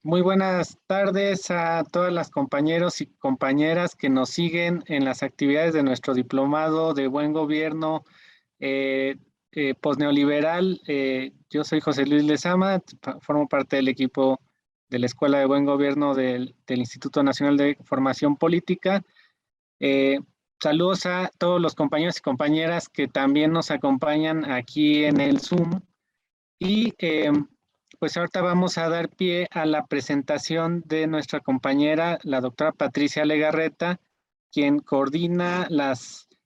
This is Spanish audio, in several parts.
Muy buenas tardes a todas las compañeros y compañeras que nos siguen en las actividades de nuestro diplomado de Buen Gobierno Postneoliberal. Yo soy José Luis Lezama, formo parte del equipo de la Escuela de Buen Gobierno del Instituto Nacional de Formación Política. Saludos a todos los compañeros y compañeras que también nos acompañan aquí en el Zoom. Y pues ahorita vamos a dar pie a la presentación de nuestra compañera, la doctora Patricia Legarreta, quien coordina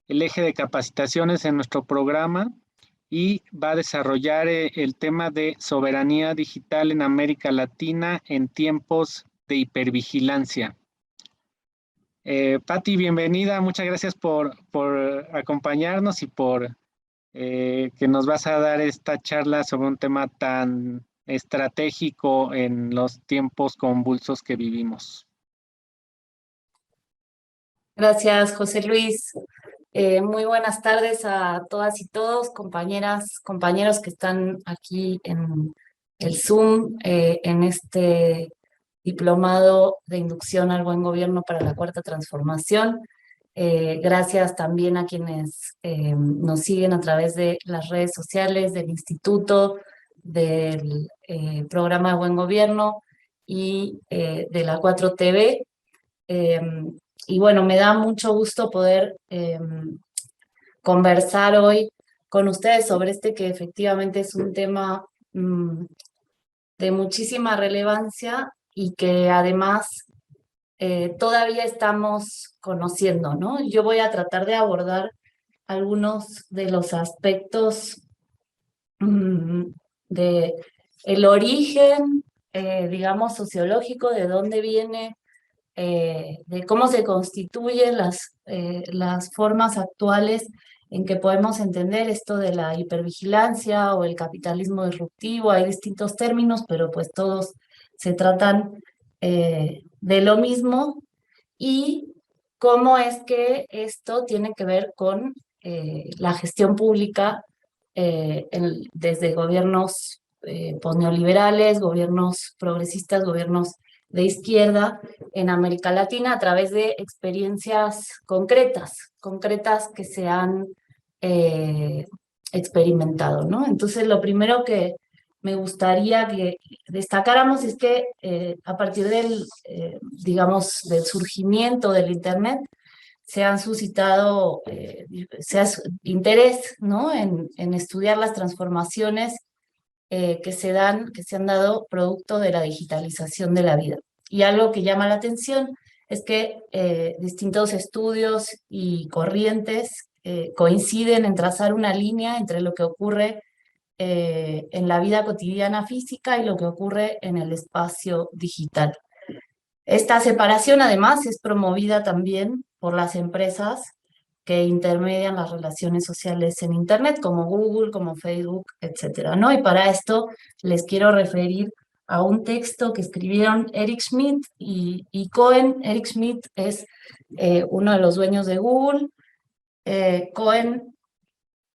el eje de capacitaciones en nuestro programa y va a desarrollar el tema de soberanía digital en América Latina en tiempos de hipervigilancia. Pati, bienvenida, muchas gracias por acompañarnos y por que nos vas a dar esta charla sobre un tema tan estratégico en los tiempos convulsos que vivimos. Gracias, José Luis. Muy buenas tardes a todas y todos, compañeras, compañeros que están aquí en el Zoom, en este diplomado de inducción al buen gobierno para la Cuarta Transformación. Gracias también a quienes nos siguen a través de las redes sociales del Instituto, del programa de Buen Gobierno y de la 4TV. Y bueno, me da mucho gusto poder conversar hoy con ustedes sobre este que efectivamente es un tema de muchísima relevancia y que además todavía estamos conociendo, ¿no? Yo voy a tratar de abordar algunos de los aspectos de el origen, digamos, sociológico, de dónde viene, de cómo se constituyen las formas actuales en que podemos entender esto de la hipervigilancia o el capitalismo disruptivo. Hay distintos términos, pero pues todos se tratan de lo mismo, y cómo es que esto tiene que ver con la gestión pública desde gobiernos posneoliberales, gobiernos progresistas, gobiernos de izquierda en América Latina a través de experiencias concretas que se han experimentado, ¿no? Entonces, lo primero que me gustaría que destacáramos es que a partir digamos, del surgimiento del Internet, se han suscitado interés, ¿no?, en estudiar las transformaciones que se han dado producto de la digitalización de la vida. Y algo que llama la atención es que distintos estudios y corrientes coinciden en trazar una línea entre lo que ocurre en la vida cotidiana física y lo que ocurre en el espacio digital. Esta separación además es promovida también por las empresas que intermedian las relaciones sociales en Internet, como Google, como Facebook, etcétera, ¿no? Y para esto les quiero referir a un texto que escribieron Eric Schmidt y Cohen. Eric Schmidt es uno de los dueños de Google. Cohen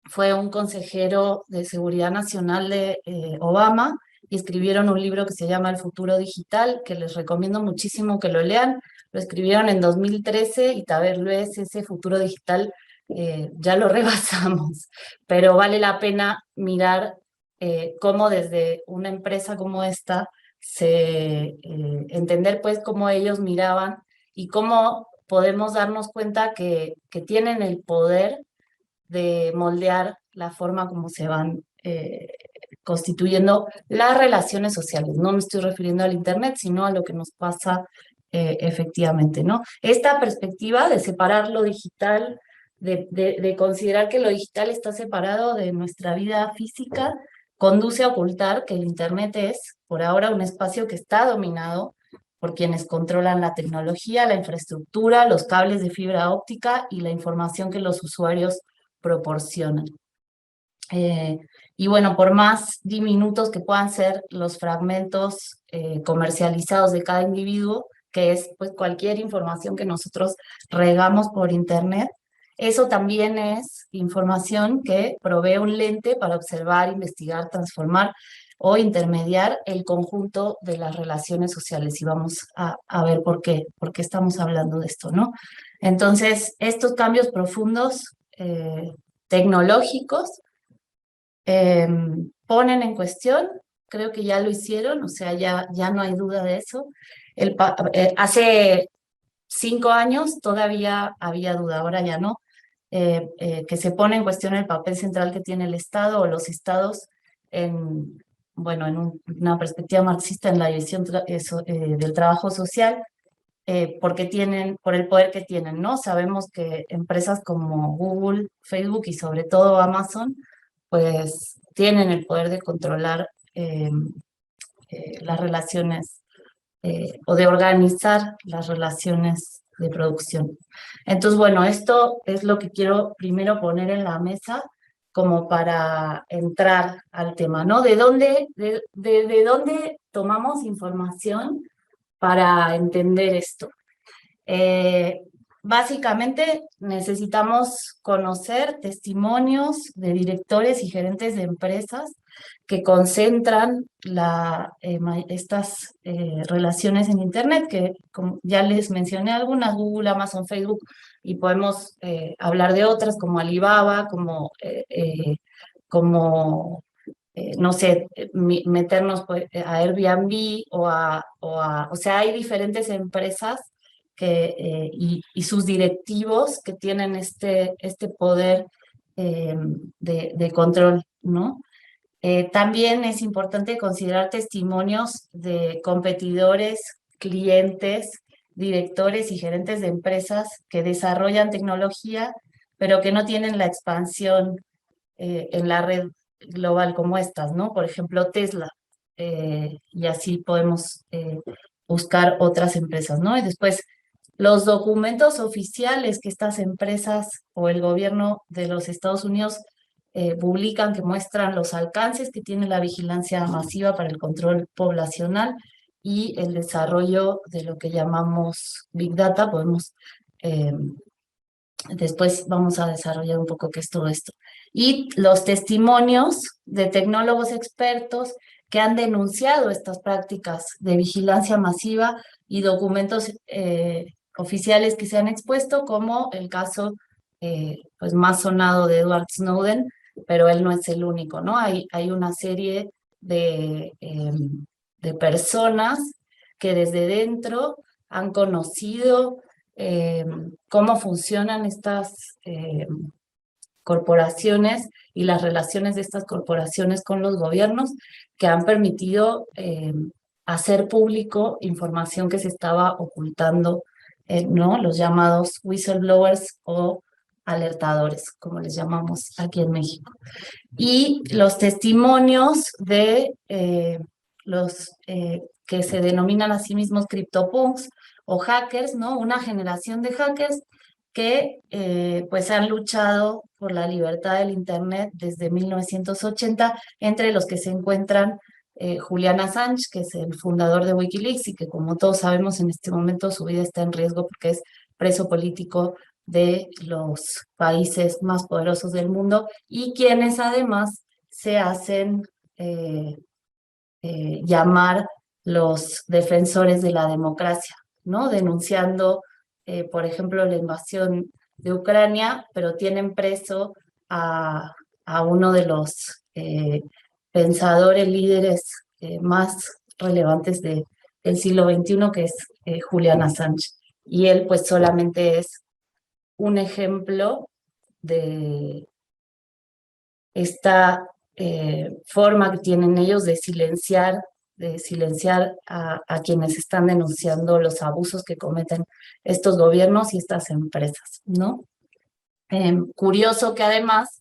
fue un consejero de seguridad nacional de Obama, y escribieron un libro que se llama El futuro digital, que les recomiendo muchísimo que lo lean. Lo escribieron en 2013 y tal vez ese futuro digital ya lo rebasamos, pero vale la pena mirar cómo desde una empresa como esta entender pues cómo ellos miraban y cómo podemos darnos cuenta que tienen el poder de moldear la forma como se van constituyendo las relaciones sociales. No me estoy refiriendo al Internet, sino a lo que nos pasa efectivamente, ¿no? Esta perspectiva de separar lo digital, de considerar que lo digital está separado de nuestra vida física, conduce a ocultar que el Internet es, por ahora, un espacio que está dominado por quienes controlan la tecnología, la infraestructura, los cables de fibra óptica y la información que los usuarios proporcionan. Y bueno, por más diminutos que puedan ser los fragmentos comercializados de cada individuo, que es pues cualquier información que nosotros regamos por Internet, eso también es información que provee un lente para observar, investigar, transformar o intermediar el conjunto de las relaciones sociales. Y vamos a ver por qué estamos hablando de esto, ¿no? Entonces, estos cambios profundos tecnológicos ponen en cuestión, creo que ya lo hicieron, o sea, ya no hay duda de eso. Hace 5 años todavía había duda, ahora ya no, que se pone en cuestión el papel central que tiene el Estado o los estados en, bueno, en una perspectiva marxista en la división del trabajo social, por el poder que tienen, ¿no? Sabemos que empresas como Google, Facebook y sobre todo Amazon, pues tienen el poder de controlar las relaciones o de organizar las relaciones de producción. Entonces, bueno, esto es lo que quiero primero poner en la mesa como para entrar al tema, ¿no? ¿De dónde tomamos información para entender esto? Eh, Básicamente necesitamos conocer testimonios de directores y gerentes de empresas que concentran estas relaciones en Internet, que como ya les mencioné algunas, Google, Amazon, Facebook, y podemos hablar de otras como Alibaba, como no sé, meternos pues, a Airbnb o sea, hay diferentes empresas y sus directivos que tienen este poder de control, ¿no? También es importante considerar testimonios de competidores, clientes, directores y gerentes de empresas que desarrollan tecnología, pero que no tienen la expansión en la red global como estas, ¿no? Por ejemplo, Tesla, y así podemos buscar otras empresas, ¿no? Y después, los documentos oficiales que estas empresas o el gobierno de los Estados Unidos publican que muestran los alcances que tiene la vigilancia masiva para el control poblacional y el desarrollo de lo que llamamos Big Data. Después vamos a desarrollar un poco qué es todo esto. Y los testimonios de tecnólogos expertos que han denunciado estas prácticas de vigilancia masiva y documentos oficiales que se han expuesto, como el caso pues más sonado de Edward Snowden, pero él no es el único, ¿no? Hay una serie de personas que desde dentro han conocido cómo funcionan estas corporaciones y las relaciones de estas corporaciones con los gobiernos que han permitido hacer público información que se estaba ocultando, ¿no? Los llamados whistleblowers o alertadores, como les llamamos aquí en México. Y los testimonios de los que se denominan a sí mismos CryptoPunks o hackers, ¿no? Una generación de hackers que pues han luchado por la libertad del Internet desde 1980, entre los que se encuentran Julian Assange, que es el fundador de Wikileaks y que como todos sabemos en este momento su vida está en riesgo porque es preso político de los países más poderosos del mundo y quienes además se hacen llamar los defensores de la democracia, ¿no? Denunciando, por ejemplo, la invasión de Ucrania, pero tienen preso a uno de los pensadores, líderes más relevantes del siglo XXI, que es Julian Assange. Y él pues solamente es un ejemplo de esta forma que tienen ellos de silenciar a quienes están denunciando los abusos que cometen estos gobiernos y estas empresas, ¿no? Curioso que además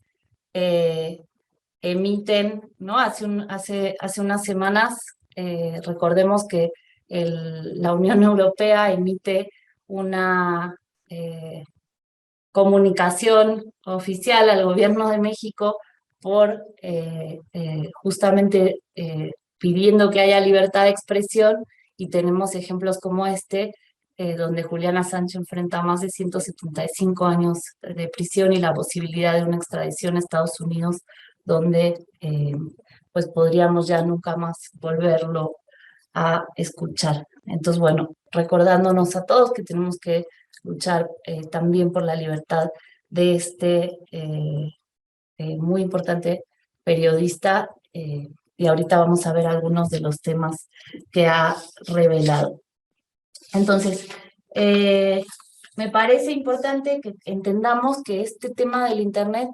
emiten, ¿no? Hace unas semanas, recordemos que la Unión Europea emite una comunicación oficial al gobierno de México por justamente pidiendo que haya libertad de expresión, y tenemos ejemplos como este, donde Julian Assange enfrenta más de 175 años de prisión y la posibilidad de una extradición a Estados Unidos, donde pues podríamos ya nunca más volverlo a escuchar. Entonces, bueno, recordándonos a todos que tenemos que luchar también por la libertad de este muy importante periodista, y ahorita vamos a ver algunos de los temas que ha revelado. Entonces, me parece importante que entendamos que este tema del Internet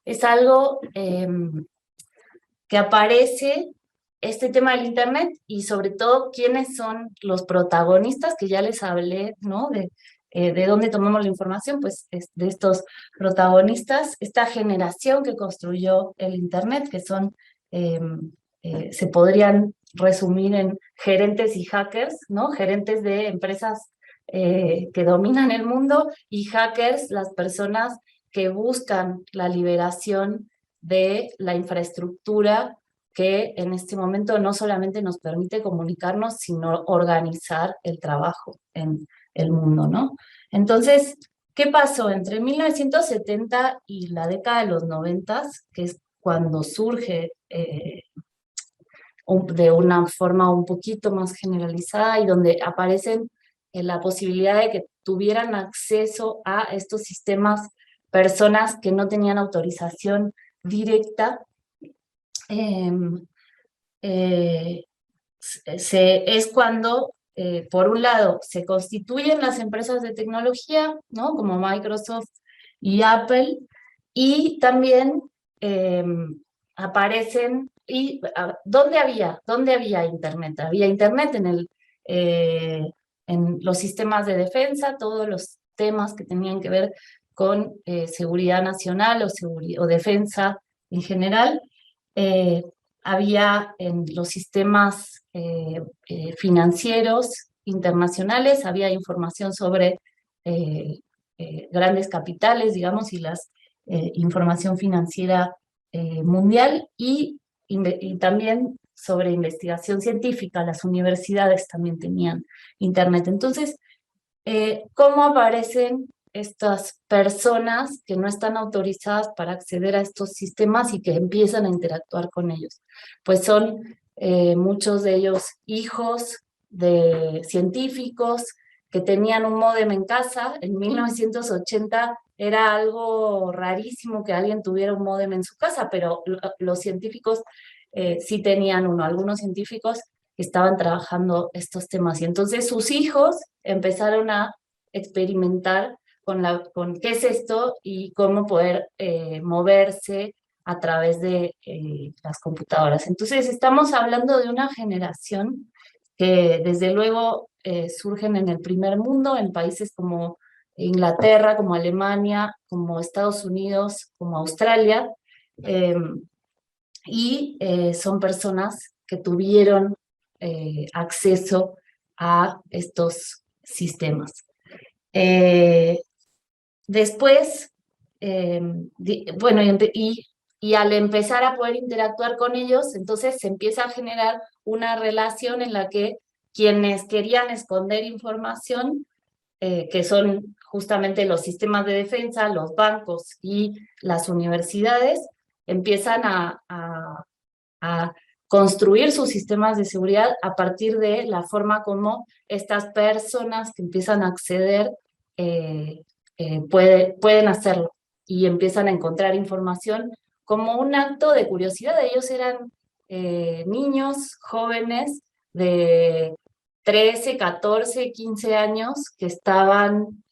es algo que aparece, este tema del Internet, y sobre todo quiénes son los protagonistas, que ya les hablé, ¿no? De dónde tomamos la información, pues de estos protagonistas, esta generación que construyó el Internet, que son, se podrían resumir en gerentes y hackers, ¿no? Gerentes de empresas que dominan el mundo, y hackers, las personas que buscan la liberación de la infraestructura que en este momento no solamente nos permite comunicarnos, sino organizar el trabajo en el mundo, ¿no? Entonces, ¿qué pasó? Entre 1970 y la década de los 90, que es cuando surge de una forma un poquito más generalizada y donde aparecen la posibilidad de que tuvieran acceso a estos sistemas personas que no tenían autorización directa, es cuando, por un lado, se constituyen las empresas de tecnología, ¿no? Como Microsoft y Apple, y también aparecen, y ¿dónde había Internet? Había Internet en los sistemas de defensa, todos los temas que tenían que ver con seguridad nacional o defensa en general. Había en los sistemas financieros internacionales, había información sobre grandes capitales, digamos, y la información financiera mundial, y también sobre investigación científica. Las universidades también tenían Internet. Entonces, ¿cómo aparecen estas personas que no están autorizadas para acceder a estos sistemas y que empiezan a interactuar con ellos? Pues son muchos de ellos hijos de científicos que tenían un módem en casa. En 1980 era algo rarísimo que alguien tuviera un módem en su casa, pero los científicos sí tenían uno. Algunos científicos estaban trabajando estos temas, y entonces sus hijos empezaron a experimentar con qué es esto y cómo poder moverse a través de las computadoras. Entonces estamos hablando de una generación que desde luego surgen en el primer mundo, en países como Inglaterra, como Alemania, como Estados Unidos, como Australia, y son personas que tuvieron acceso a estos sistemas. Después, bueno, y al empezar a poder interactuar con ellos, entonces se empieza a generar una relación en la que quienes querían esconder información, que son justamente los sistemas de defensa, los bancos y las universidades, empiezan a construir sus sistemas de seguridad a partir de la forma como estas personas que empiezan a acceder pueden hacerlo, y empiezan a encontrar información como un acto de curiosidad. Ellos eran niños, jóvenes de 13, 14, 15 años, que estaban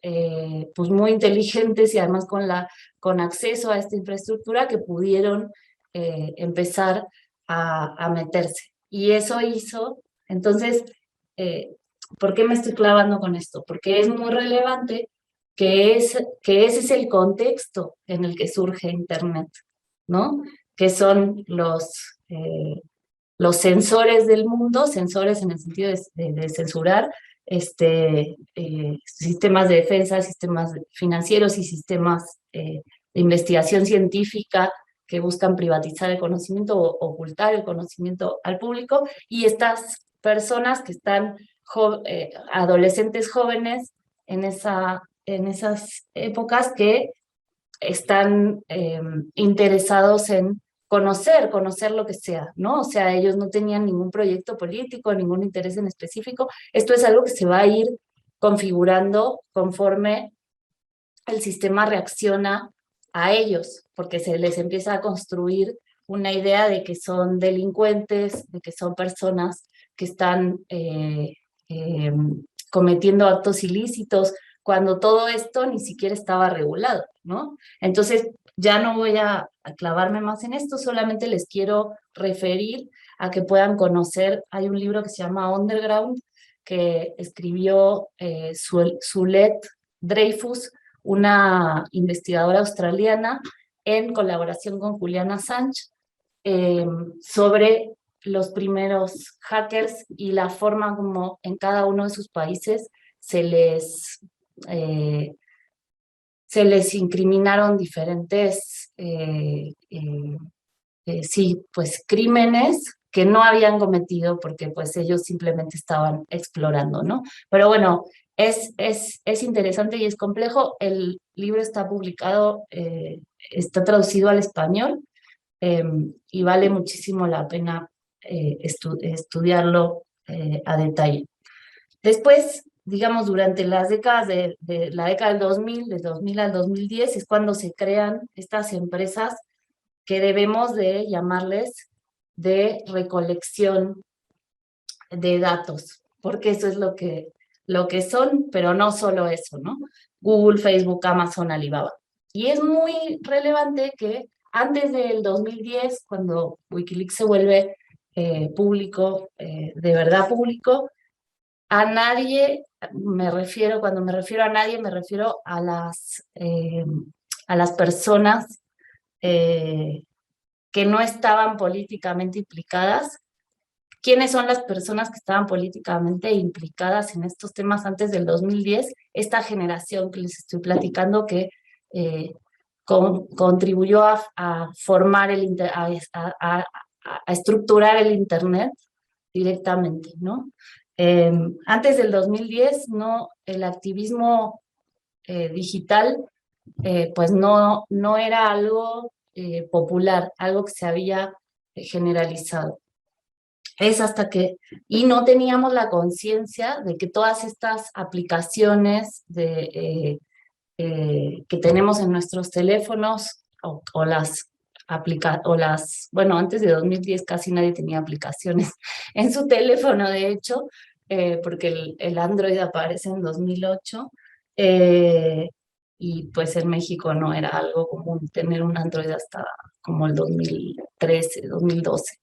pues muy inteligentes y además con acceso a esta infraestructura, que pudieron empezar a meterse. Y eso hizo, entonces, ¿por qué me estoy clavando con esto? Porque es muy relevante que ese es el contexto en el que surge Internet, ¿no? Que son los sensores del mundo, sensores en el sentido de censurar, sistemas de defensa, sistemas financieros y sistemas de investigación científica que buscan privatizar el conocimiento o ocultar el conocimiento al público, y estas personas que están adolescentes jóvenes en esas épocas, que están interesados en conocer lo que sea, ¿no? O sea, ellos no tenían ningún proyecto político, ningún interés en específico. Esto es algo que se va a ir configurando conforme el sistema reacciona a ellos, porque se les empieza a construir una idea de que son delincuentes, de que son personas que están eh, cometiendo actos ilícitos, cuando todo esto ni siquiera estaba regulado, ¿no? Entonces, ya no voy a clavarme más en esto, solamente les quiero referir a que puedan conocer, hay un libro que se llama Underground, que escribió Sulet Dreyfus, una investigadora australiana, en colaboración con Juliana Sánchez, sobre los primeros hackers y la forma como en cada uno de sus países eh, se les incriminaron diferentes sí, pues crímenes que no habían cometido porque pues ellos simplemente estaban explorando, ¿no? Pero bueno, es interesante y es complejo. El libro está publicado, está traducido al español, y vale muchísimo la pena estudiarlo a detalle. Después, digamos, durante las décadas de la década del 2000 al 2010, es cuando se crean estas empresas que debemos de llamarles de recolección de datos, porque eso es lo que son, pero no solo eso, ¿no? Google, Facebook, Amazon, Alibaba. Y es muy relevante que antes del 2010, cuando Wikileaks se vuelve público, de verdad público, a nadie me refiero, cuando me refiero a nadie, me refiero a las personas eh, que no estaban políticamente implicadas. ¿Quiénes son las personas que estaban políticamente implicadas en estos temas antes del 2010? Esta generación que les estoy platicando que contribuyó a formar a estructurar el Internet directamente, ¿no? Antes del 2010, no, el activismo digital pues no era algo popular, algo que se había generalizado. Es hasta que, y no teníamos la conciencia de que todas estas aplicaciones que tenemos en nuestros teléfonos bueno, antes de 2010 casi nadie tenía aplicaciones en su teléfono, de hecho, porque el Android aparece en 2008, y pues en México no era algo común tener un Android hasta como el 2013, 2012.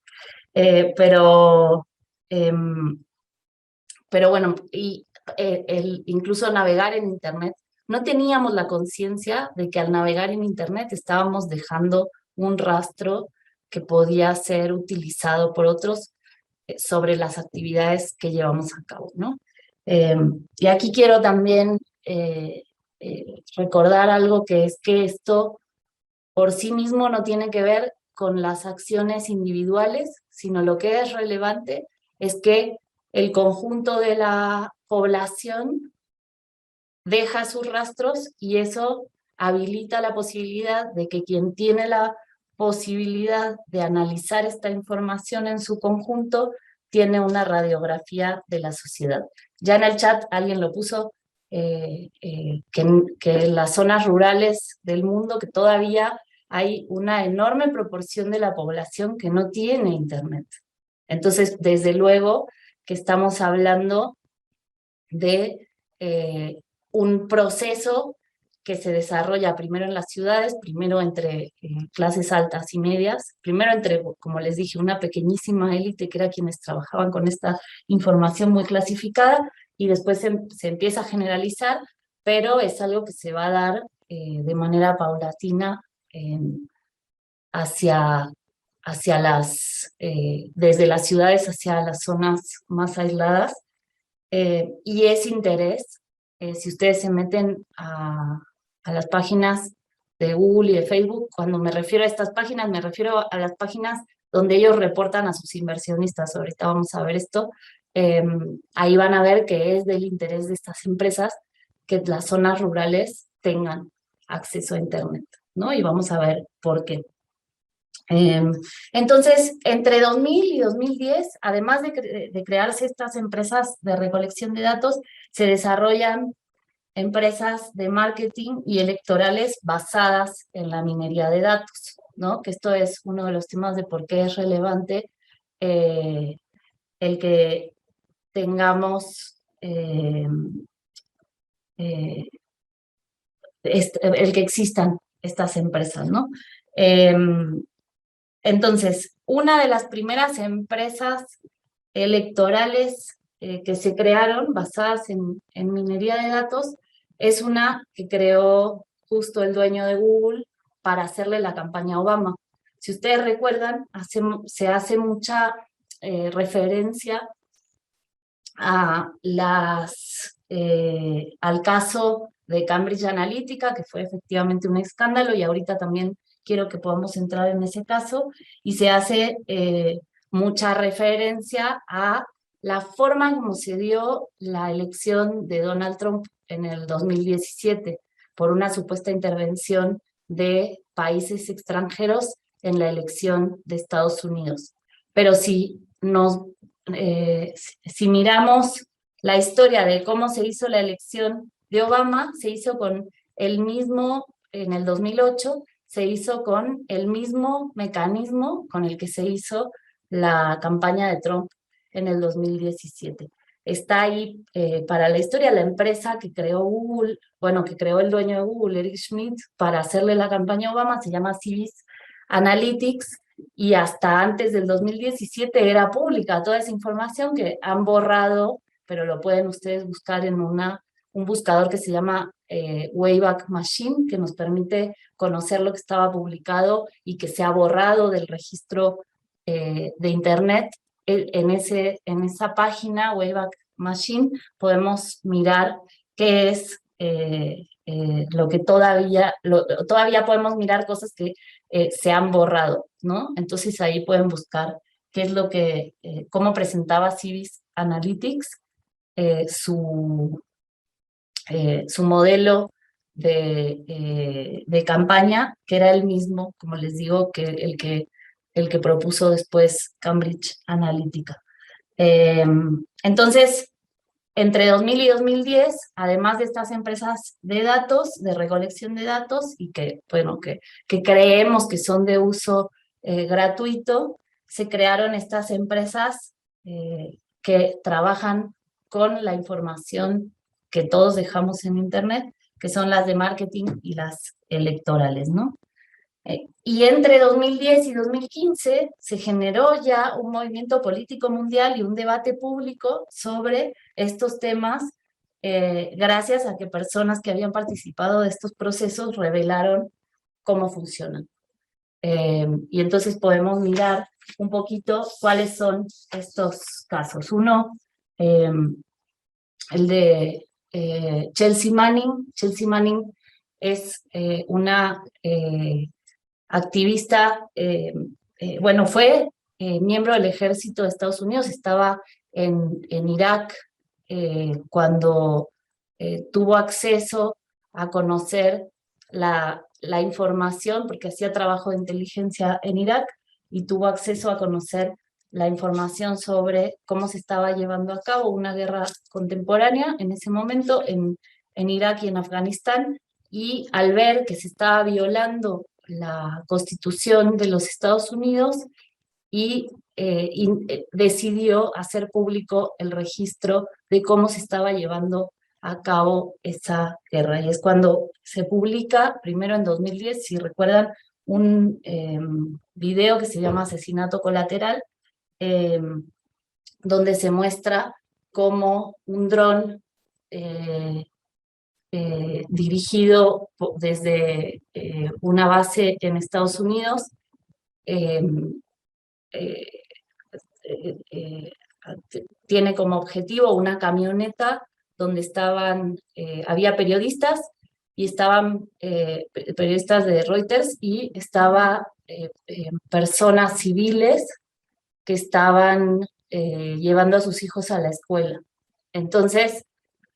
Eh, pero, em, pero bueno, incluso navegar en Internet, no teníamos la conciencia de que al navegar en Internet estábamos dejando un rastro que podía ser utilizado por otros sobre las actividades que llevamos a cabo, ¿no? Y aquí quiero también recordar algo, que es que esto por sí mismo no tiene que ver con las acciones individuales, sino lo que es relevante es que el conjunto de la población deja sus rastros y eso habilita la posibilidad de que quien tiene la posibilidad de analizar esta información en su conjunto tiene una radiografía de la sociedad. Ya en el chat alguien lo puso, que en las zonas rurales del mundo que todavía hay una enorme proporción de la población que no tiene internet. Entonces, desde luego que estamos hablando de un proceso que se desarrolla primero en las ciudades, primero entre clases altas y medias, primero entre, como les dije, una pequeñísima élite que era quienes trabajaban con esta información muy clasificada, y después se empieza a generalizar, pero es algo que se va a dar de manera paulatina hacia, desde las ciudades hacia las zonas más aisladas. Y es interés, si ustedes se meten a las páginas de Google y de Facebook, cuando me refiero a estas páginas, me refiero a las páginas donde ellos reportan a sus inversionistas. Ahorita vamos a ver esto. Ahí van a ver que es del interés de estas empresas que las zonas rurales tengan acceso a Internet, ¿no? Y vamos a ver por qué. Entonces, entre 2000 y 2010, además de crearse estas empresas de recolección de datos, se desarrollan empresas de marketing y electorales basadas en la minería de datos, ¿no? Que esto es uno de los temas de por qué es relevante el que tengamos el que existan estas empresas, ¿no? Entonces, una de las primeras empresas electorales que se crearon basadas en minería de datos es una que creó justo el dueño de Google para hacerle la campaña a Obama. Si ustedes recuerdan, se hace mucha referencia a al caso de Cambridge Analytica, que fue efectivamente un escándalo, y ahorita también quiero que podamos entrar en ese caso, y se hace mucha referencia a la forma como se dio la elección de Donald Trump en el 2017 por una supuesta intervención de países extranjeros en la elección de Estados Unidos. Pero si miramos la historia de cómo se hizo la elección de Obama, se hizo con el mismo, en el 2008, se hizo con el mismo mecanismo con el que se hizo la campaña de Trump en el 2017. Está ahí para la historia la empresa que creó Google, bueno, que creó el dueño de Google, Eric Schmidt, para hacerle la campaña a Obama, se llama Civis Analytics, y hasta antes del 2017 era pública toda esa información que han borrado, pero lo pueden ustedes buscar en un buscador que se llama Wayback Machine, que nos permite conocer lo que estaba publicado y que se ha borrado del registro de Internet. En esa página, Wayback Machine, podemos mirar qué es lo que todavía podemos mirar cosas que se han borrado, ¿no? Entonces ahí pueden buscar qué es lo que, cómo presentaba Civis Analytics su modelo de campaña, que era el mismo, como les digo, que el que propuso después Cambridge Analytica. Entonces, entre 2000 y 2010, además de estas empresas de datos, de recolección de datos, y que, bueno, que creemos que son de uso gratuito, se crearon estas empresas que trabajan con la información que todos dejamos en Internet, que son las de marketing y las electorales, ¿no? Y entre 2010 y 2015 se generó ya un movimiento político mundial y un debate público sobre estos temas, gracias a que personas que habían participado de estos procesos revelaron cómo funcionan. Y entonces podemos mirar un poquito cuáles son estos casos. Uno, el de Chelsea Manning. Chelsea Manning es una activista, bueno, fue miembro del ejército de Estados Unidos, estaba en Irak cuando tuvo acceso a conocer la información, porque hacía trabajo de inteligencia en Irak, y tuvo acceso a conocer la información sobre cómo se estaba llevando a cabo una guerra contemporánea en ese momento en Irak y en Afganistán, y al ver que se estaba violando la Constitución de los Estados Unidos y decidió hacer público el registro de cómo se estaba llevando a cabo esa guerra. Y es cuando se publica, primero en 2010, si recuerdan, un video que se llama Asesinato Colateral, donde se muestra cómo un dron dirigido desde una base en Estados Unidos tiene como objetivo una camioneta donde había periodistas, y estaban periodistas de Reuters, y estaba personas civiles que estaban llevando a sus hijos a la escuela. Entonces,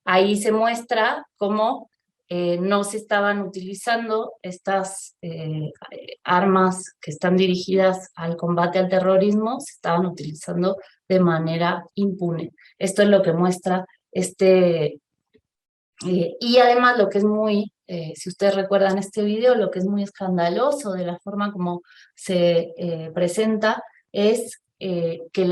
ahí se muestra cómo no se estaban utilizando estas armas que están dirigidas al combate al terrorismo, se estaban utilizando de manera impune. Esto es lo que muestra y además lo que es muy, si ustedes recuerdan este video, lo que es muy escandaloso de la forma como se presenta es que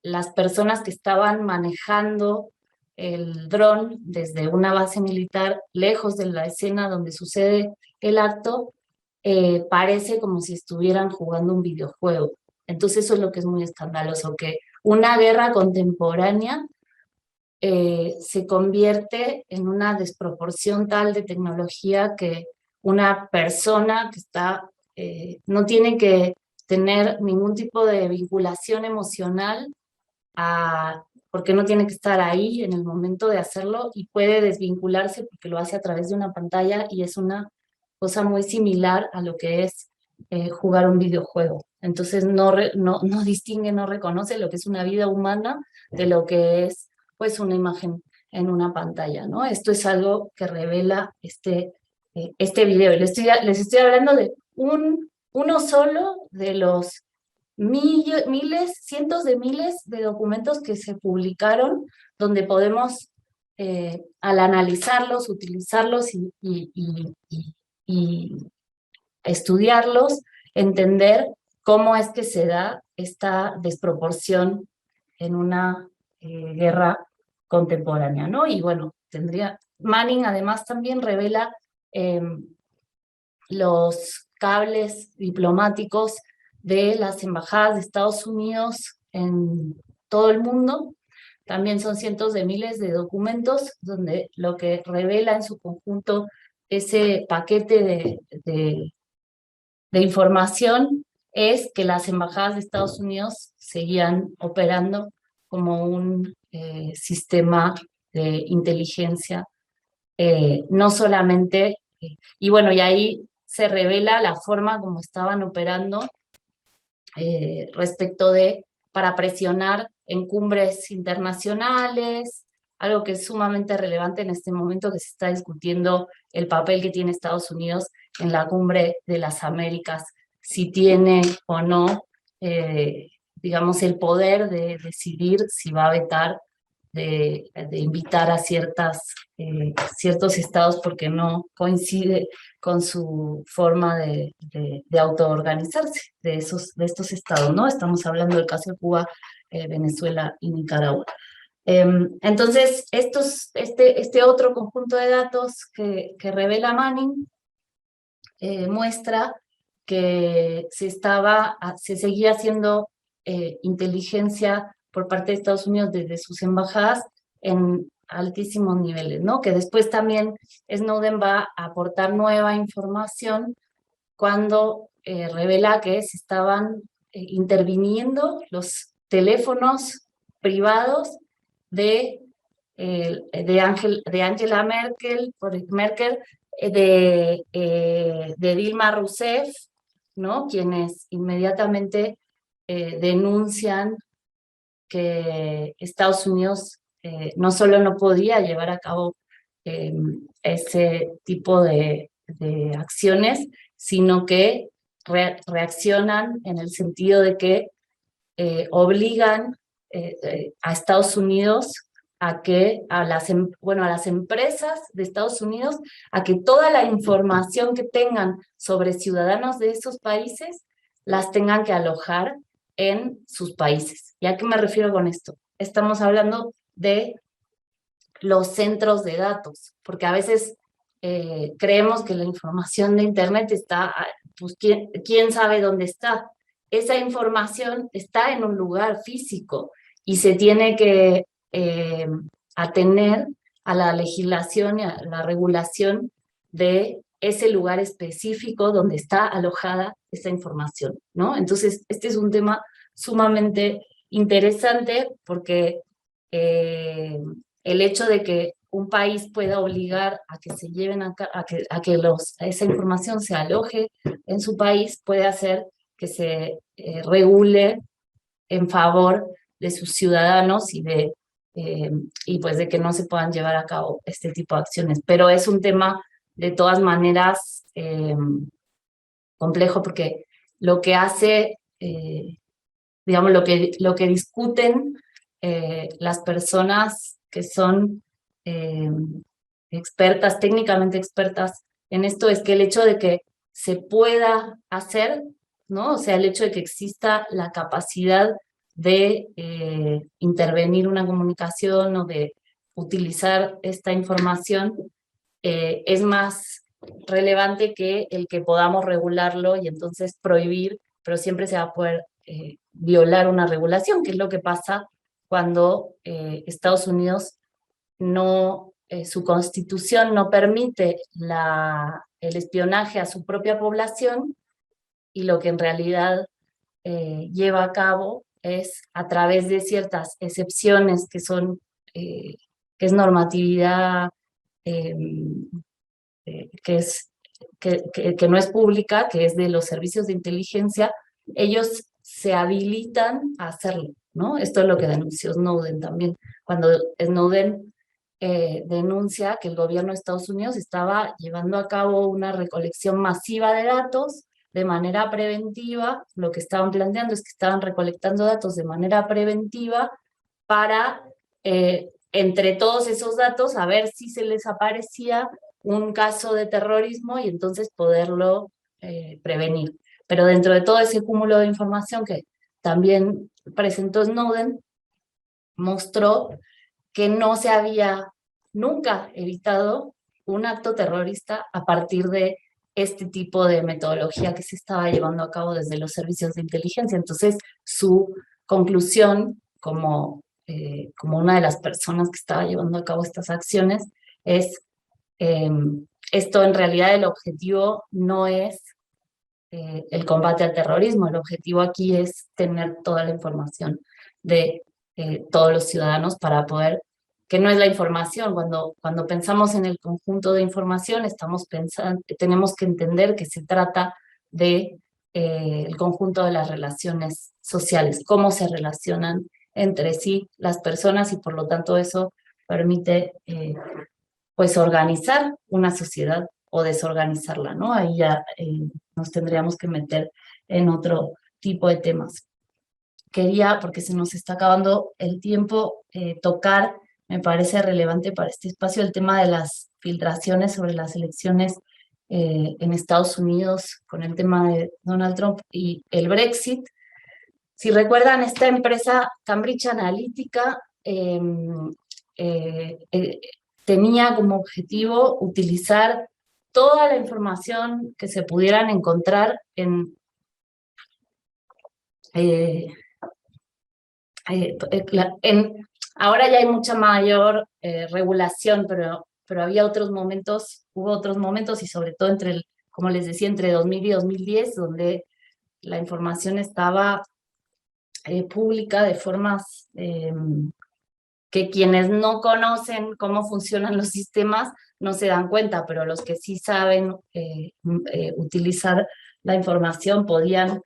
las personas que estaban manejando el dron desde una base militar lejos de la escena donde sucede el acto, parece como si estuvieran jugando un videojuego. Entonces eso es lo que es muy escandaloso, que una guerra contemporánea se convierte en una desproporción tal de tecnología que una persona que está, no tiene que tener ningún tipo de vinculación emocional porque no tiene que estar ahí en el momento de hacerlo y puede desvincularse porque lo hace a través de una pantalla y es una cosa muy similar a lo que es jugar un videojuego. Entonces no distingue, no reconoce lo que es una vida humana de lo que es pues una imagen en una pantalla, ¿no? Esto es algo que revela este video. Les estoy hablando de uno solo de los miles, cientos de miles de documentos que se publicaron donde podemos, al analizarlos, utilizarlos y estudiarlos, entender cómo es que se da esta desproporción en una guerra contemporánea, ¿no? Y bueno, Manning además también revela los cables diplomáticos de las embajadas de Estados Unidos en todo el mundo. También son cientos de miles de documentos donde lo que revela en su conjunto ese paquete de información es que las embajadas de Estados Unidos seguían operando como un sistema de inteligencia, no solamente, y bueno, y ahí se revela la forma como estaban operando respecto para presionar en cumbres internacionales, algo que es sumamente relevante en este momento que se está discutiendo el papel que tiene Estados Unidos en la cumbre de las Américas, si tiene o no, digamos, el poder de decidir si va a vetar, de invitar a ciertos estados porque no coincide con su forma de autoorganizarse de estos estados, ¿no? Estamos hablando del caso de Cuba, Venezuela y Nicaragua. Entonces, este otro conjunto de datos que revela Manning muestra que se seguía haciendo inteligencia por parte de Estados Unidos desde sus embajadas en altísimos niveles, ¿no? Que después también Snowden va a aportar nueva información cuando revela que se estaban interviniendo los teléfonos privados de Angela Merkel, de Dilma Rousseff, ¿no? Quienes inmediatamente denuncian que Estados Unidos no solo no podía llevar a cabo ese tipo de acciones, sino que reaccionan en el sentido de que obligan a Estados Unidos a las empresas de Estados Unidos a que toda la información que tengan sobre ciudadanos de esos países las tengan que alojar en sus países. ¿Y a qué me refiero con esto? Estamos hablando de los centros de datos, porque a veces creemos que la información de Internet está, pues ¿quién sabe dónde está? Esa información está en un lugar físico y se tiene que atener a la legislación y a la regulación de ese lugar específico donde está alojada esa información, ¿no? Entonces, este es un tema sumamente interesante porque el hecho de que un país pueda obligar a que se lleven esa información se aloje en su país puede hacer que se regule en favor de sus ciudadanos y pues de que no se puedan llevar a cabo este tipo de acciones. Pero es un tema de todas maneras complejo, porque lo que hace, digamos, lo que discuten las personas que son expertas, técnicamente expertas en esto, es que el hecho de que se pueda hacer, ¿no? O sea, el hecho de que exista la capacidad de intervenir una comunicación o de utilizar esta información es más relevante que el que podamos regularlo y entonces prohibir, pero siempre se va a poder violar una regulación, que es lo que pasa cuando Estados Unidos no, su constitución no permite el espionaje a su propia población, y lo que en realidad lleva a cabo es a través de ciertas excepciones que son, que es normatividad eh, que, que no es pública, que es de los servicios de inteligencia, ellos se habilitan a hacerlo, ¿no? Esto es lo que denunció Snowden también. Cuando Snowden denuncia que el gobierno de Estados Unidos estaba llevando a cabo una recolección masiva de datos de manera preventiva, lo que estaban planteando es que estaban recolectando datos de manera preventiva para, entre todos esos datos, a ver si se les aparecía un caso de terrorismo y entonces poderlo prevenir. Pero dentro de todo ese cúmulo de información que también presentó Snowden, mostró que no se había nunca evitado un acto terrorista a partir de este tipo de metodología que se estaba llevando a cabo desde los servicios de inteligencia. Entonces, su conclusión como una de las personas que estaba llevando a cabo estas acciones es esto en realidad el objetivo no es el combate al terrorismo, el objetivo aquí es tener toda la información de todos los ciudadanos para poder, que no es la información, cuando pensamos en el conjunto de información, tenemos que entender que se trata de el conjunto de las relaciones sociales, cómo se relacionan entre sí las personas y por lo tanto eso permite pues organizar una sociedad o desorganizarla, ¿no? Ahí ya nos tendríamos que meter en otro tipo de temas. Quería, porque se nos está acabando el tiempo, tocar, me parece relevante para este espacio, el tema de las filtraciones sobre las elecciones en Estados Unidos con el tema de Donald Trump y el Brexit. Si recuerdan, esta empresa Cambridge Analytica tenía como objetivo utilizar toda la información que se pudieran encontrar ahora ya hay mucha mayor regulación, pero había otros momentos, hubo otros momentos y sobre todo como les decía, entre 2000 y 2010, donde la información estaba pública de formas que quienes no conocen cómo funcionan los sistemas no se dan cuenta, pero los que sí saben utilizar la información podían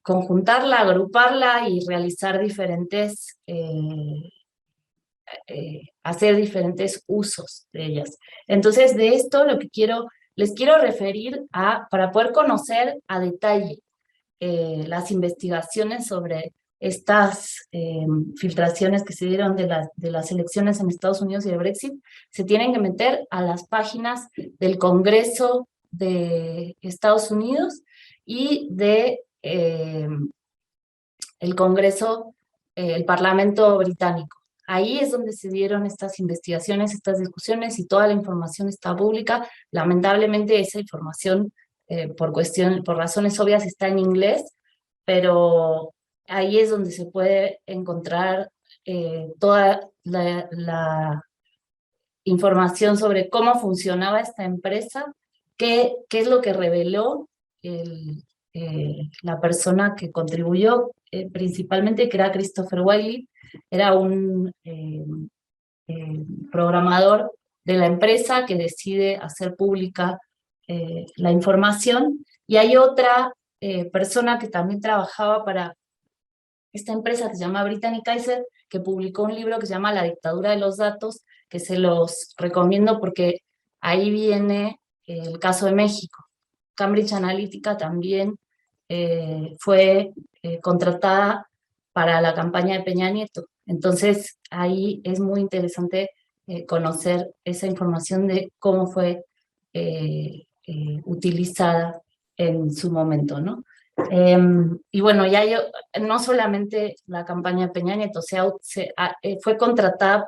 conjuntarla, agruparla y realizar hacer diferentes usos de ellas. Entonces, de esto les quiero referir para poder conocer a detalle las investigaciones sobre estas filtraciones que se dieron de las elecciones en Estados Unidos y el Brexit, se tienen que meter a las páginas del Congreso de Estados Unidos y el Congreso, el Parlamento británico. Ahí es donde se dieron estas investigaciones, estas discusiones y toda la información está pública. Lamentablemente esa información por razones obvias está en inglés, pero ahí es donde se puede encontrar toda la información sobre cómo funcionaba esta empresa, qué es lo que reveló la persona que contribuyó principalmente, que era Christopher Wiley, era un programador de la empresa que decide hacer pública la información, y hay otra persona que también trabajaba para esta empresa que se llama Brittany Kaiser, que publicó un libro que se llama La dictadura de los datos, que se los recomiendo porque ahí viene el caso de México. Cambridge Analytica también fue contratada para la campaña de Peña Nieto. Entonces, ahí es muy interesante conocer esa información de cómo fue utilizada en su momento, ¿no? Y bueno, ya yo, no solamente la campaña de Peña Nieto, fue contratada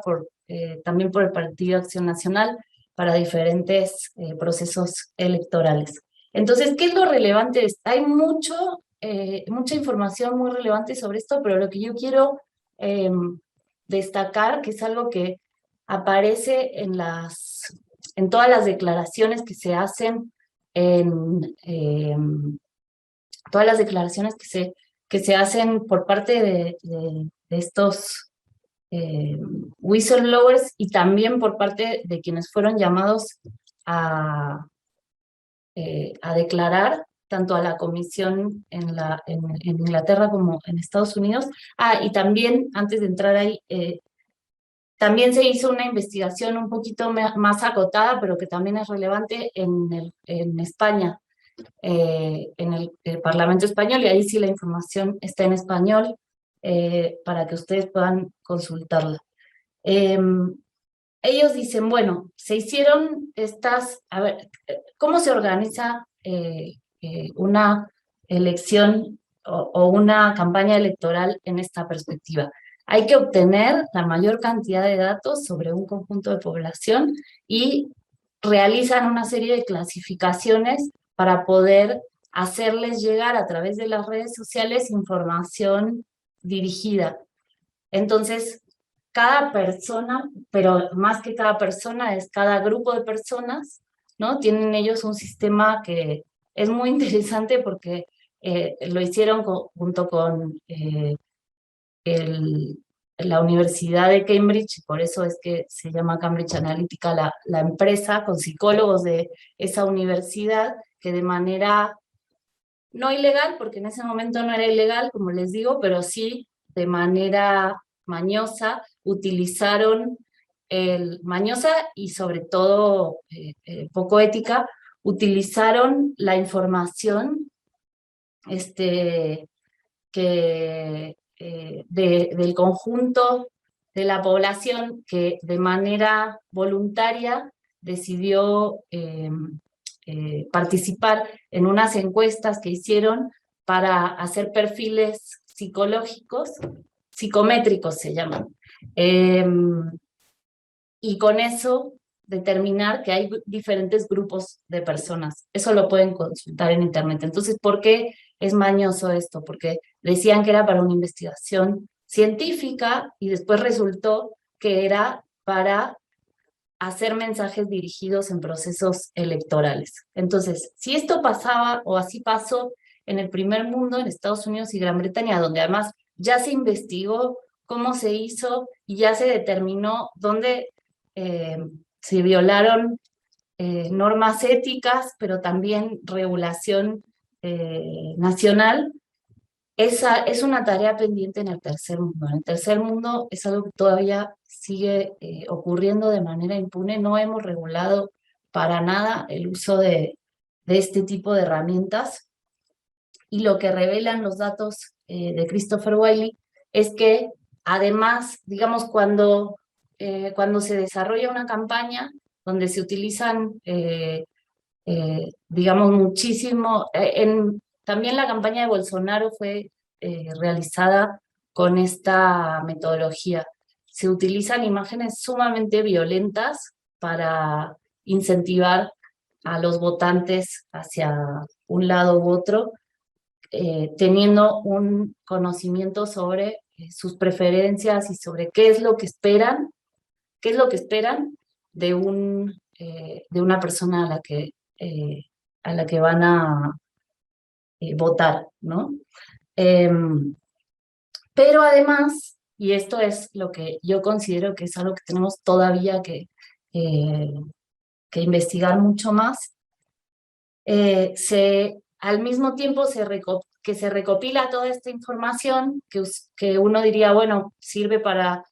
también por el Partido Acción Nacional para diferentes procesos electorales. Entonces, ¿qué es lo relevante? Hay mucha información muy relevante sobre esto, pero lo que yo quiero destacar, que es algo que aparece en todas las declaraciones que se hacen todas las declaraciones que se hacen por parte de estos whistleblowers y también por parte de quienes fueron llamados a declarar tanto a la comisión en Inglaterra como en Estados Unidos. Y también, antes de entrar ahí, también se hizo una investigación un poquito más acotada, pero que también es relevante en España, en el Parlamento español, y ahí sí la información está en español para que ustedes puedan consultarla. Ellos dicen, bueno, se hicieron a ver, ¿cómo se organiza una elección o una campaña electoral en esta perspectiva? Hay que obtener la mayor cantidad de datos sobre un conjunto de población y realizan una serie de clasificaciones para poder hacerles llegar a través de las redes sociales información dirigida. Entonces, cada persona, pero más que cada persona, es cada grupo de personas, ¿no? Tienen ellos un sistema que es muy interesante porque lo hicieron junto con la Universidad de Cambridge, por eso es que se llama Cambridge Analytica la empresa, con psicólogos de esa universidad, que de manera no ilegal, porque en ese momento no era ilegal, como les digo, pero sí de manera mañosa, mañosa y sobre todo poco ética, utilizaron la información del conjunto de la población que de manera voluntaria decidió participar en unas encuestas que hicieron para hacer perfiles psicológicos, psicométricos se llaman, y con eso determinar que hay diferentes grupos de personas. Eso lo pueden consultar en internet. Entonces, ¿por qué es mañoso esto? Porque decían que era para una investigación científica y después resultó que era para hacer mensajes dirigidos en procesos electorales. Entonces, si esto pasaba o así pasó en el primer mundo, en Estados Unidos y Gran Bretaña, donde además ya se investigó cómo se hizo y ya se determinó dónde se violaron normas éticas, pero también regulación nacional, es una tarea pendiente en el tercer mundo. En el tercer mundo es algo que todavía sigue ocurriendo de manera impune. No hemos regulado para nada el uso de este tipo de herramientas. Y lo que revelan los datos de Christopher Wiley es que además, digamos, cuando se desarrolla una campaña donde se utilizan, digamos, muchísimo, también la campaña de Bolsonaro fue realizada con esta metodología. Se utilizan imágenes sumamente violentas para incentivar a los votantes hacia un lado u otro, teniendo un conocimiento sobre sus preferencias y sobre qué es lo que esperan de una persona a la que van a votar, ¿no? Pero además, y esto es lo que yo considero que es algo que tenemos todavía que investigar mucho más, al mismo tiempo que se recopila toda esta información, que uno diría, bueno, sirve para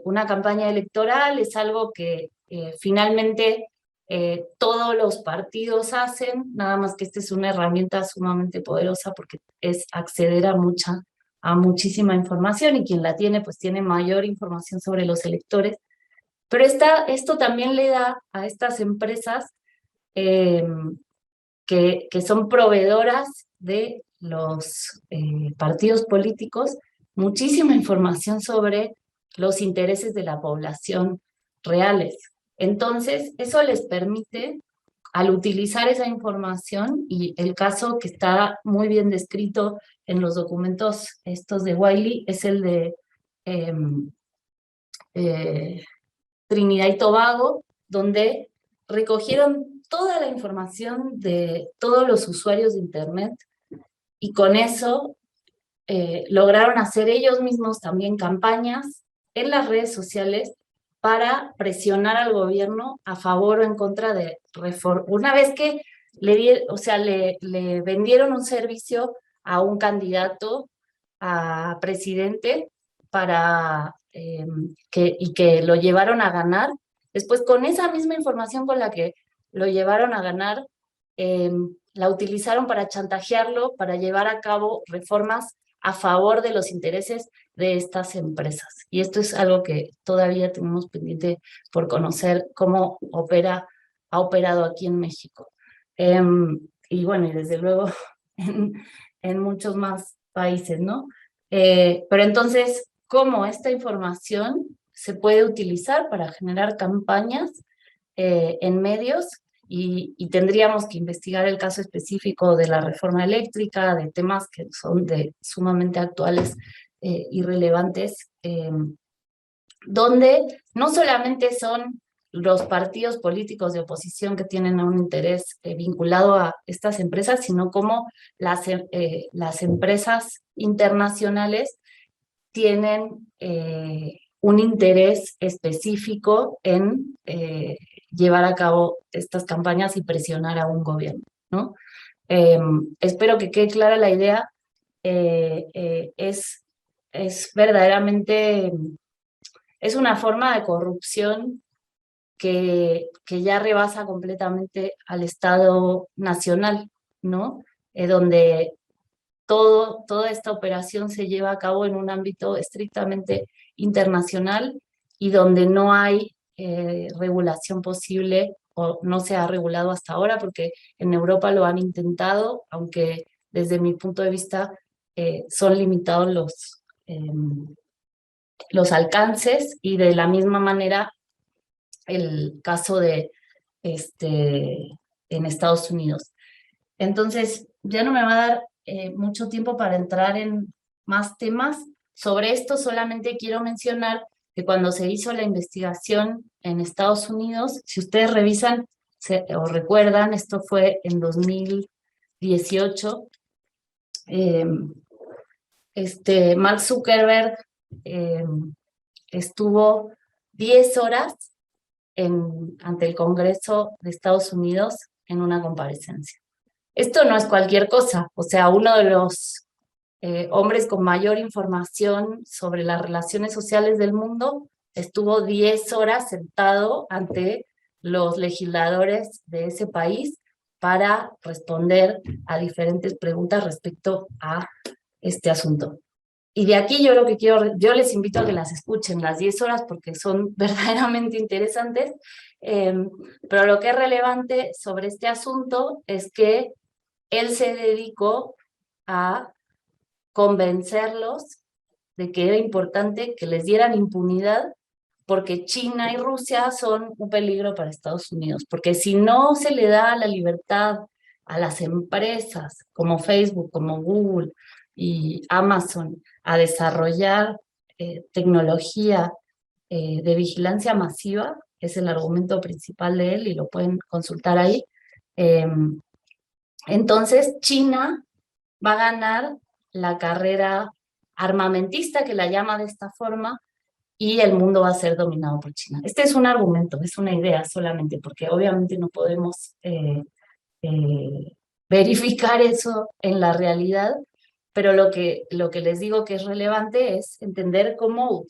una campaña electoral, es algo que finalmente todos los partidos hacen, nada más que esta es una herramienta sumamente poderosa porque es acceder a muchísima información, y quien la tiene, pues tiene mayor información sobre los electores. Pero esto también le da a estas empresas que son proveedoras de los partidos políticos muchísima información sobre los intereses de la población reales. Entonces, eso les permite, al utilizar esa información, y el caso que está muy bien descrito en los documentos estos de Wiley es el de Trinidad y Tobago, donde recogieron toda la información de todos los usuarios de Internet, y con eso lograron hacer ellos mismos también campañas en las redes sociales para presionar al gobierno a favor o en contra de reforma. Una vez que le vendieron un servicio a un candidato a presidente para que lo llevaron a ganar, después con esa misma información con la que lo llevaron a ganar, la utilizaron para chantajearlo, para llevar a cabo reformas a favor de los intereses de estas empresas. Y esto es algo que todavía tenemos pendiente por conocer cómo ha operado aquí en México. Y bueno, y desde luego en muchos más países, ¿no? Pero entonces, ¿cómo esta información se puede utilizar para generar campañas en medios? Y tendríamos que investigar el caso específico de la reforma eléctrica, de temas que son sumamente actuales y relevantes, donde no solamente son los partidos políticos de oposición que tienen un interés vinculado a estas empresas, sino como las empresas internacionales tienen un interés específico en llevar a cabo estas campañas y presionar a un gobierno, ¿no? Espero que quede clara la idea. Es verdaderamente, es una forma de corrupción que ya rebasa completamente al Estado nacional, ¿no? Donde toda esta operación se lleva a cabo en un ámbito estrictamente internacional y donde no hay regulación posible, o no se ha regulado hasta ahora, porque en Europa lo han intentado, aunque desde mi punto de vista son limitados los alcances, y de la misma manera el caso en Estados Unidos. Entonces, ya no me va a dar mucho tiempo para entrar en más temas. Sobre esto solamente quiero mencionar que cuando se hizo la investigación en Estados Unidos, si ustedes revisan o recuerdan, esto fue en 2018, Mark Zuckerberg estuvo 10 horas ante el Congreso de Estados Unidos en una comparecencia. Esto no es cualquier cosa, o sea, uno de los hombres con mayor información sobre las relaciones sociales del mundo estuvo 10 horas sentado ante los legisladores de ese país para responder a diferentes preguntas respecto a este asunto. Y de aquí yo les invito a que las escuchen las 10 horas porque son verdaderamente interesantes, pero lo que es relevante sobre este asunto es que él se dedicó a convencerlos de que era importante que les dieran impunidad porque China y Rusia son un peligro para Estados Unidos, porque si no se le da la libertad a las empresas como Facebook, como Google y Amazon a desarrollar tecnología de vigilancia masiva, que es el argumento principal de él y lo pueden consultar ahí, entonces China va a ganar la carrera armamentista, que la llama de esta forma, y el mundo va a ser dominado por China. Este es un argumento, es una idea solamente, porque obviamente no podemos verificar eso en la realidad, pero lo que les digo que es relevante es entender cómo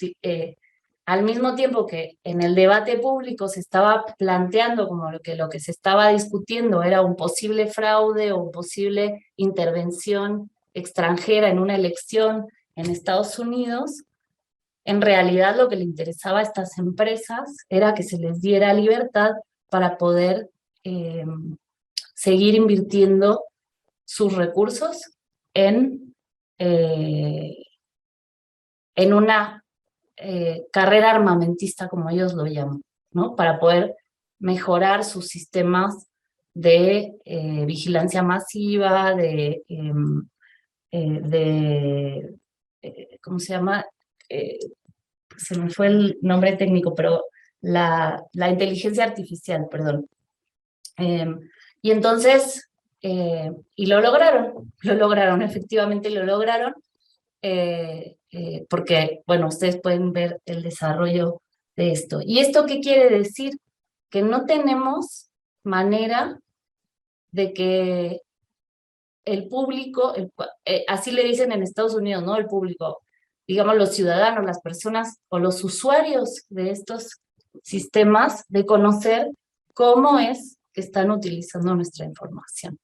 al mismo tiempo que en el debate público se estaba planteando como lo que se estaba discutiendo era un posible fraude o posible intervención extranjera en una elección en Estados Unidos, en realidad lo que le interesaba a estas empresas era que se les diera libertad para poder eh, seguir invirtiendo sus recursos en, eh, en una carrera armamentista, como ellos lo llaman, ¿no? Para poder mejorar sus sistemas de vigilancia masiva, de ¿cómo se llama? Eh, Se me fue el nombre técnico, pero la inteligencia artificial, perdón. Eh, y entonces, y lo lograron, efectivamente lo lograron, porque, bueno, ustedes pueden ver el desarrollo de esto. ¿Y esto qué quiere decir? Que no tenemos manera de que el público, así le dicen en Estados Unidos, ¿no? El público, digamos los ciudadanos, las personas o los usuarios de estos sistemas, de conocer cómo es que están utilizando nuestra información,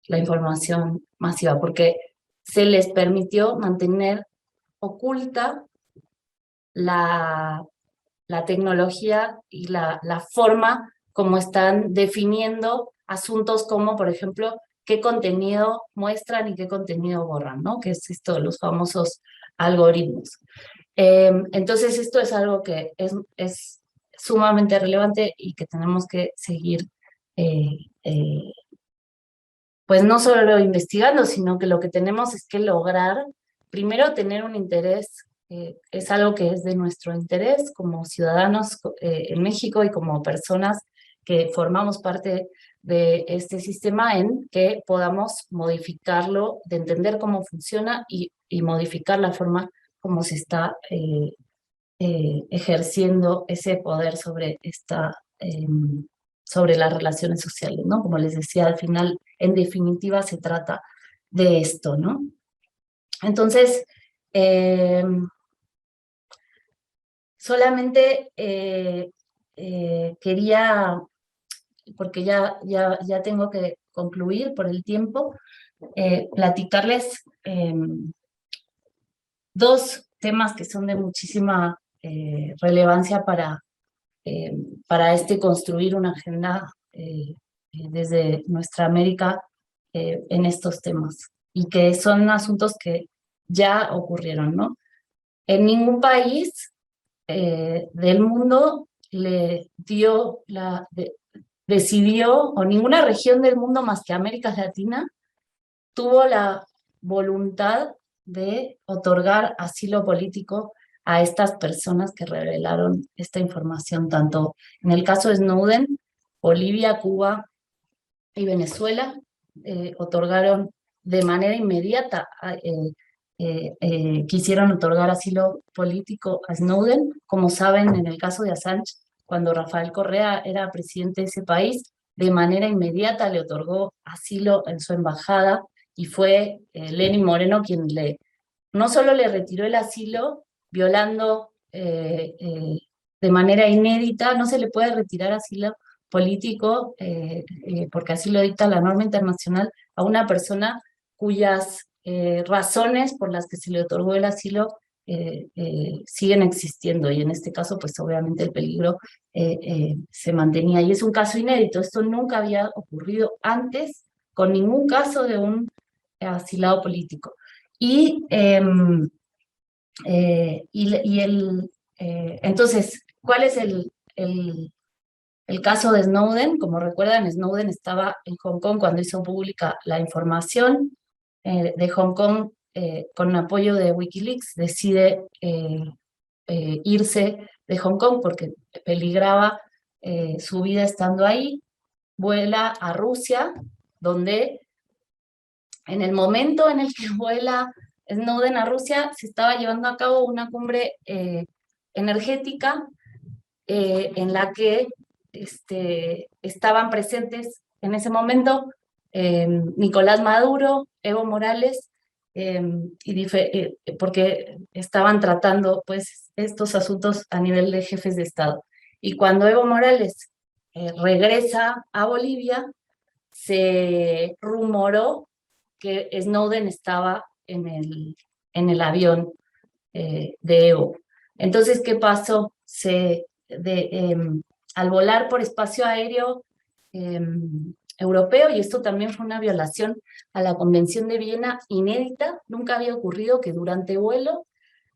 la información masiva, porque se les permitió mantener oculta la, la tecnología y la forma como están definiendo asuntos como, por ejemplo, qué contenido muestran y qué contenido borran, ¿no? Que es esto, los famosos algoritmos. Entonces, esto es algo que es sumamente relevante y que tenemos que seguir, eh, eh, pues no solo investigando, sino que lo que tenemos es que lograr, primero, tener un interés, es algo que es de nuestro interés como ciudadanos en México y como personas que formamos parte de este sistema, en que podamos modificarlo, de entender cómo funciona y modificar la forma como se está ejerciendo ese poder sobre sobre las relaciones sociales, ¿no? Como les decía, al final, en definitiva, se trata de esto, ¿no? Entonces, solamente quería, porque ya tengo que concluir por el tiempo, platicarles dos temas que son de muchísima relevancia para construir una agenda desde nuestra América en estos temas, y que son asuntos que ya ocurrieron, ¿no? En ningún país del mundo le dio decidió, o ninguna región del mundo más que América Latina, tuvo la voluntad de otorgar asilo político a estas personas que revelaron esta información, tanto en el caso de Snowden, Bolivia, Cuba y Venezuela, otorgaron de manera inmediata, quisieron otorgar asilo político a Snowden. Como saben, en el caso de Assange, cuando Rafael Correa era presidente de ese país, de manera inmediata le otorgó asilo en su embajada, y fue Lenín Moreno quien no solo le retiró el asilo, violando de manera inédita, no se le puede retirar asilo político, porque así lo dicta la norma internacional, a una persona cuyas razones por las que se le otorgó el asilo siguen existiendo, y en este caso, pues obviamente el peligro se mantenía, y es un caso inédito. Esto nunca había ocurrido antes con ningún caso de un asilado político. Entonces, ¿cuál es el caso de Snowden? Como recuerdan, Snowden estaba en Hong Kong cuando hizo pública la información de Hong Kong, con apoyo de Wikileaks, decide irse de Hong Kong porque peligraba su vida estando ahí, vuela a Rusia, donde en el momento en el que vuela Snowden a Rusia, se estaba llevando a cabo una cumbre energética en la que estaban presentes en ese momento Nicolás Maduro, Evo Morales, porque estaban tratando pues estos asuntos a nivel de jefes de Estado. Y cuando Evo Morales regresa a Bolivia, se rumoró que Snowden estaba en el avión de Evo. Entonces, ¿qué pasó? Al volar por espacio aéreo europeo, y esto también fue una violación a la Convención de Viena inédita, nunca había ocurrido que durante vuelo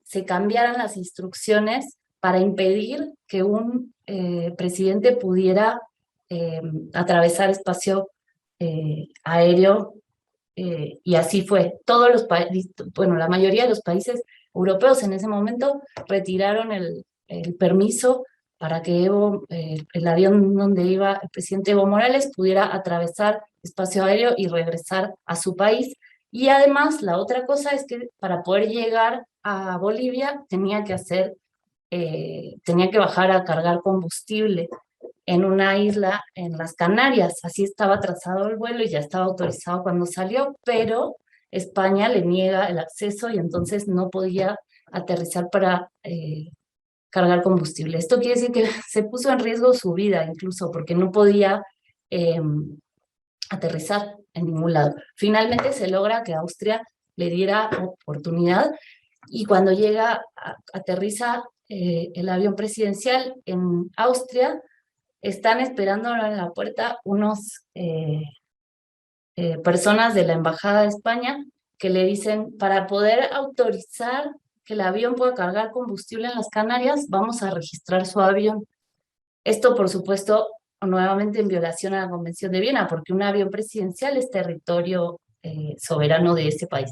se cambiaran las instrucciones para impedir que un presidente pudiera atravesar espacio aéreo, y así fue. Todos los países, bueno, la mayoría de los países europeos en ese momento retiraron el permiso para que el avión donde iba el presidente Evo Morales pudiera atravesar espacio aéreo y regresar a su país. Y además, la otra cosa es que para poder llegar a Bolivia tenía que bajar a cargar combustible en una isla en las Canarias. Así estaba trazado el vuelo y ya estaba autorizado cuando salió, pero España le niega el acceso y entonces no podía aterrizar para cargar combustible. Esto quiere decir que se puso en riesgo su vida incluso porque no podía aterrizar en ningún lado. Finalmente se logra que Austria le diera oportunidad y cuando aterriza el avión presidencial en Austria, están esperando en la puerta unos personas de la Embajada de España que le dicen, para poder autorizar que el avión pueda cargar combustible en las Canarias, vamos a registrar su avión. Esto, por supuesto, nuevamente en violación a la Convención de Viena, porque un avión presidencial es territorio soberano de ese país.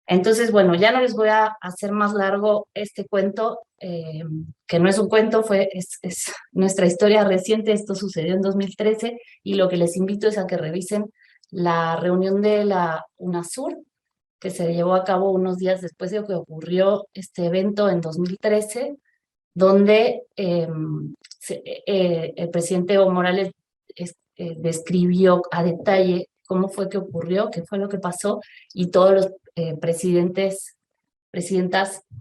Entonces, bueno, ya no les voy a hacer más largo este cuento, que no es un cuento, es nuestra historia reciente. Esto sucedió en 2013 y lo que les invito es a que revisen la reunión de la UNASUR, que se llevó a cabo unos días después de que ocurrió este evento en 2013, donde el presidente Evo Morales describió a detalle cómo fue que ocurrió, qué fue lo que pasó, y todos los presidentas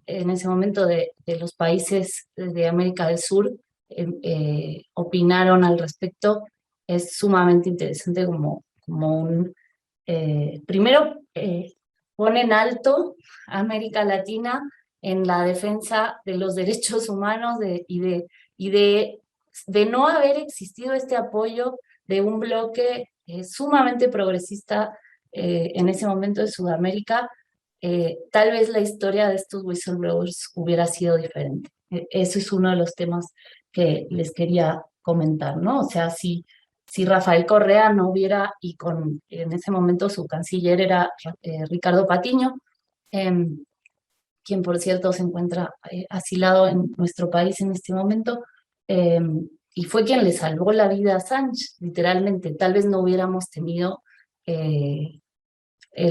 en ese momento de los países de América del Sur opinaron al respecto. Es sumamente interesante como primero pone en alto a América Latina en la defensa de los derechos humanos y de no haber existido este apoyo de un bloque sumamente progresista en ese momento de Sudamérica. Tal vez la historia de estos whistleblowers hubiera sido diferente. Eso es uno de los temas que les quería comentar, ¿no? O sea, si Rafael Correa no hubiera, en ese momento su canciller era Ricardo Patiño, quien por cierto se encuentra asilado en nuestro país en este momento, y fue quien le salvó la vida a Sánchez, literalmente. Tal vez no hubiéramos tenido el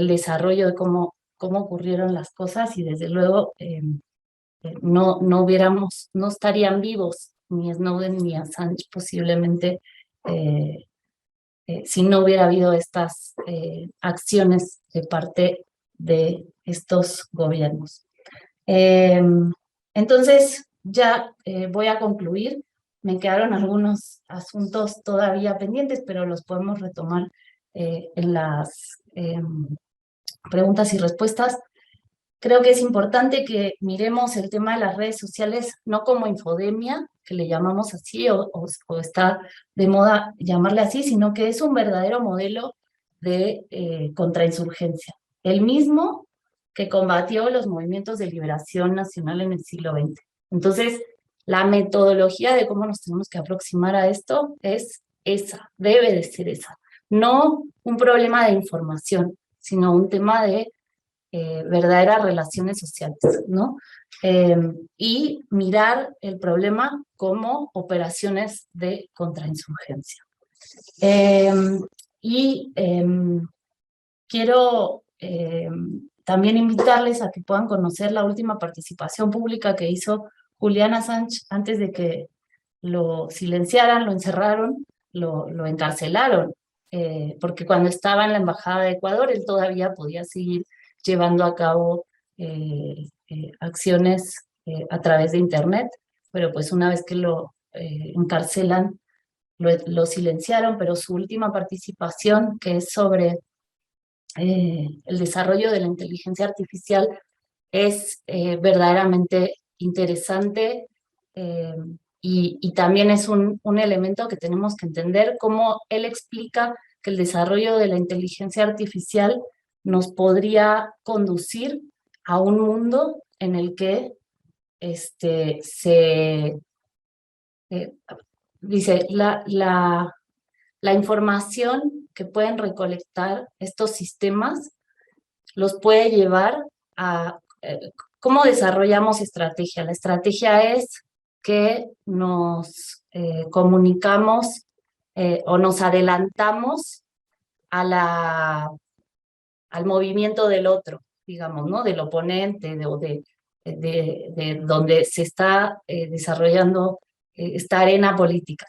desarrollo de cómo ocurrieron las cosas y desde luego no estarían vivos ni Snowden ni Assange posiblemente si no hubiera habido estas acciones de parte de estos gobiernos. Entonces, ya voy a concluir. Me quedaron algunos asuntos todavía pendientes, pero los podemos retomar en las preguntas y respuestas. Creo que es importante que miremos el tema de las redes sociales no como infodemia, que le llamamos así, o está de moda llamarle así, sino que es un verdadero modelo de contrainsurgencia. El mismo que combatió los movimientos de liberación nacional en el siglo XX. Entonces, la metodología de cómo nos tenemos que aproximar a esto es esa, debe de ser esa. No un problema de información, sino un tema de verdaderas relaciones sociales, ¿no? Y mirar el problema como operaciones de contrainsurgencia. Quiero también invitarles a que puedan conocer la última participación pública que hizo Julian Assange antes de que lo silenciaran, lo encerraron, lo encarcelaron porque cuando estaba en la Embajada de Ecuador, él todavía podía seguir llevando a cabo acciones a través de Internet, pero pues una vez que lo encarcelan, lo silenciaron, pero su última participación, que es sobre el desarrollo de la inteligencia artificial, es verdaderamente interesante, y también es un elemento que tenemos que entender, cómo él explica que el desarrollo de la inteligencia artificial nos podría conducir a un mundo en el que eh, dice, la información que pueden recolectar estos sistemas los puede llevar a cómo desarrollamos estrategia. La estrategia es que nos comunicamos o nos adelantamos al movimiento del otro, digamos, ¿no? Del oponente, de donde se está desarrollando esta arena política.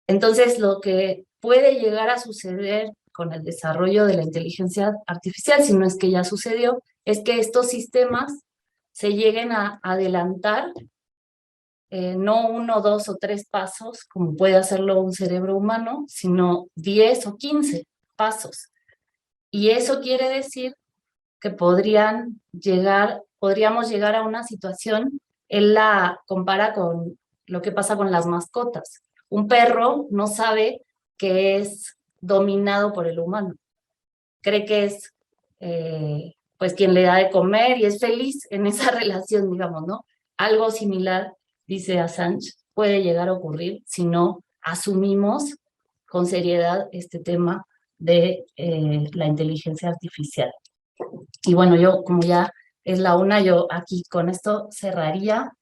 Entonces, lo que puede llegar a suceder con el desarrollo de la inteligencia artificial, si no es que ya sucedió, es que estos sistemas se lleguen a adelantar, no 1, 2 o 3 pasos, como puede hacerlo un cerebro humano, sino 10 o 15 pasos. Y eso quiere decir que podríamos llegar a una situación, él la compara con lo que pasa con las mascotas. Un perro no sabe que es dominado por el humano. Cree que es pues quien le da de comer y es feliz en esa relación, digamos, ¿no? Algo similar, dice Assange, puede llegar a ocurrir si no asumimos con seriedad este tema de la inteligencia artificial. Y bueno, yo como ya es la 1, yo aquí con esto cerraría,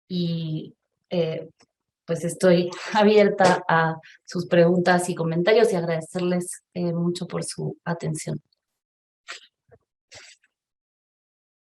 y pues estoy abierta a sus preguntas y comentarios y agradecerles mucho por su atención.